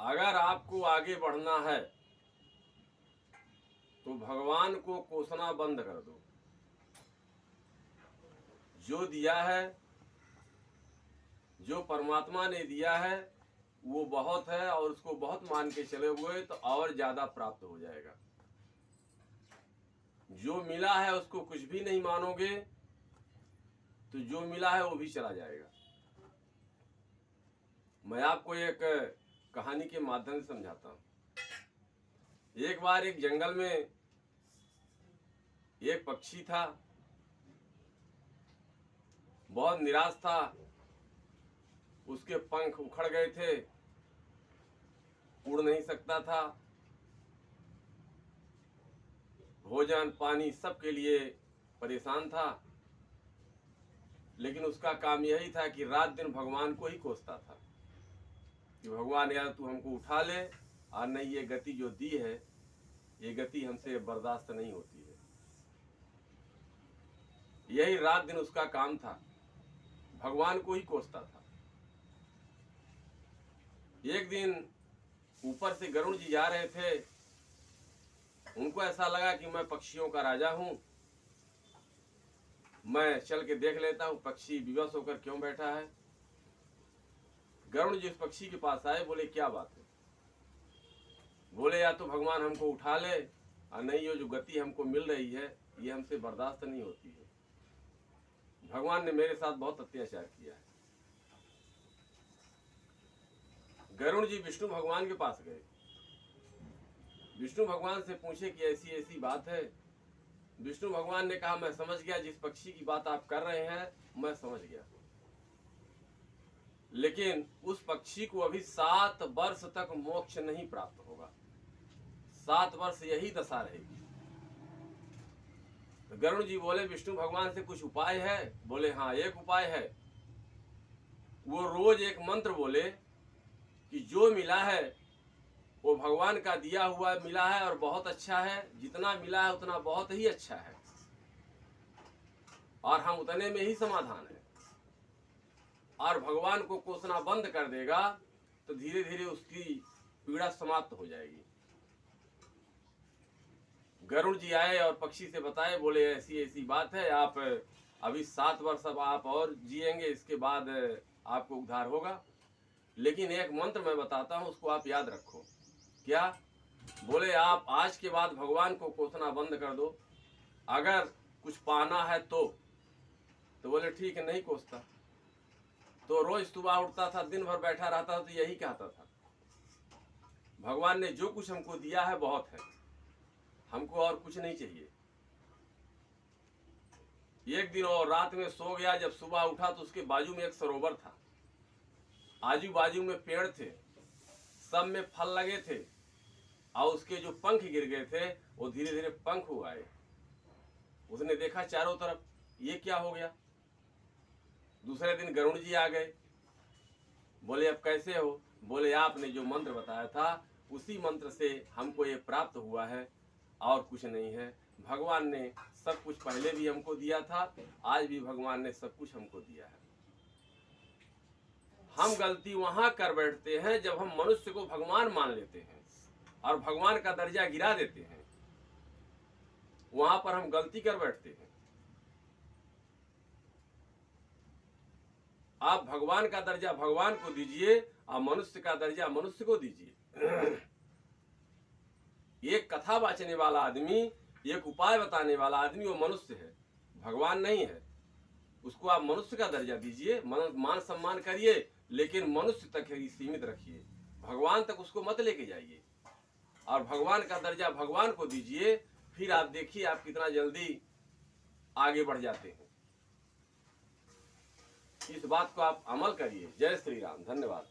अगर आपको आगे बढ़ना है तो भगवान को कोसना बंद कर दो। जो दिया है, जो परमात्मा ने दिया है वो बहुत है और उसको बहुत मान के चले हुए तो और ज्यादा प्राप्त हो जाएगा। जो मिला है उसको कुछ भी नहीं मानोगे तो जो मिला है वो भी चला जाएगा। मैं आपको एक कहानी के माध्यम से समझाता हूं। एक बार एक जंगल में एक पक्षी था, बहुत निराश था। उसके पंख उखड़ गए थे, उड़ नहीं सकता था। भोजन पानी सब के लिए परेशान था, लेकिन उसका काम यही था कि रात दिन भगवान को ही कोसता था कि भगवान यार तू हमको उठा ले, और नहीं ये गति जो दी है ये गति हमसे बर्दाश्त नहीं होती है। यही रात दिन उसका काम था, भगवान को ही कोसता था। एक दिन ऊपर से गरुड़ जी जा रहे थे। उनको ऐसा लगा कि मैं पक्षियों का राजा हूं, मैं चल के देख लेता हूं पक्षी विवश होकर क्यों बैठा है। गरुड़ जी उस पक्षी के पास आए, बोले क्या बात है। बोले या तो भगवान हमको उठा ले, और नहीं ये जो गति हमको मिल रही है ये हमसे बर्दाश्त नहीं होती है। भगवान ने मेरे साथ बहुत अत्याचार किया है। गरुड़ जी विष्णु भगवान के पास गए। विष्णु भगवान से पूछे कि ऐसी ऐसी बात है। विष्णु भगवान ने कहा मैं समझ गया, जिस पक्षी की बात आप कर रहे हैं मैं समझ गया, लेकिन उस पक्षी को अभी 7 वर्ष तक मोक्ष नहीं प्राप्त होगा। 7 वर्ष यही दशा रहेगी। तो गरुड़ जी बोले विष्णु भगवान से कुछ उपाय है। बोले हाँ एक उपाय है। वो रोज एक मंत्र बोले कि जो मिला है वो भगवान का दिया हुआ मिला है और बहुत अच्छा है, जितना मिला है उतना बहुत ही अच्छा है और हम उतने में ही समाधान है। और भगवान को कोसना बंद कर देगा तो धीरे धीरे उसकी पीड़ा समाप्त हो जाएगी। गरुड़ जी आए और पक्षी से बताए, बोले ऐसी ऐसी बात है, आप अभी 7 वर्ष अब आप और जिएंगे, इसके बाद आपको उद्धार होगा, लेकिन एक मंत्र मैं बताता हूं उसको आप याद रखो। क्या? बोले आप आज के बाद भगवान को कोसना बंद कर दो, अगर कुछ पाना है तो बोले ठीक है नहीं कोसता। तो रोज सुबह उठता था, दिन भर बैठा रहता था, तो यही कहता था भगवान ने जो कुछ हमको दिया है बहुत है, हमको और कुछ नहीं चाहिए। एक दिन और रात में सो गया, जब सुबह उठा तो उसके बाजू में एक सरोवर था, आजू बाजू में पेड़ थे, सब में फल लगे थे, और उसके जो पंख गिर गए थे वो धीरे धीरे पंख उगाए। उसने देखा चारों तरफ, ये क्या हो गया। दूसरे दिन गरुड़ जी आ गए। बोले अब कैसे हो। बोले आपने जो मंत्र बताया था उसी मंत्र से हमको ये प्राप्त हुआ है और कुछ नहीं है। भगवान ने सब कुछ पहले भी हमको दिया था, आज भी भगवान ने सब कुछ हमको दिया है। हम गलती वहां कर बैठते हैं जब हम मनुष्य को भगवान मान लेते हैं और भगवान का दर्जा गिरा देते हैं, वहां पर हम गलती कर बैठते हैं। आप भगवान का दर्जा भगवान को दीजिए और मनुष्य का दर्जा मनुष्य को दीजिए। एक कथा बांचने वाला आदमी, एक उपाय बताने वाला आदमी वो मनुष्य है, भगवान नहीं है। उसको आप मनुष्य का दर्जा दीजिए, मान सम्मान करिए, लेकिन मनुष्य तक ही सीमित रखिए, भगवान तक उसको मत लेके जाइए। और भगवान का दर्जा भगवान को दीजिए, फिर आप देखिए आप कितना जल्दी आगे बढ़ जाते हैं। इस बात को आप अमल करिए। जय श्री राम। धन्यवाद।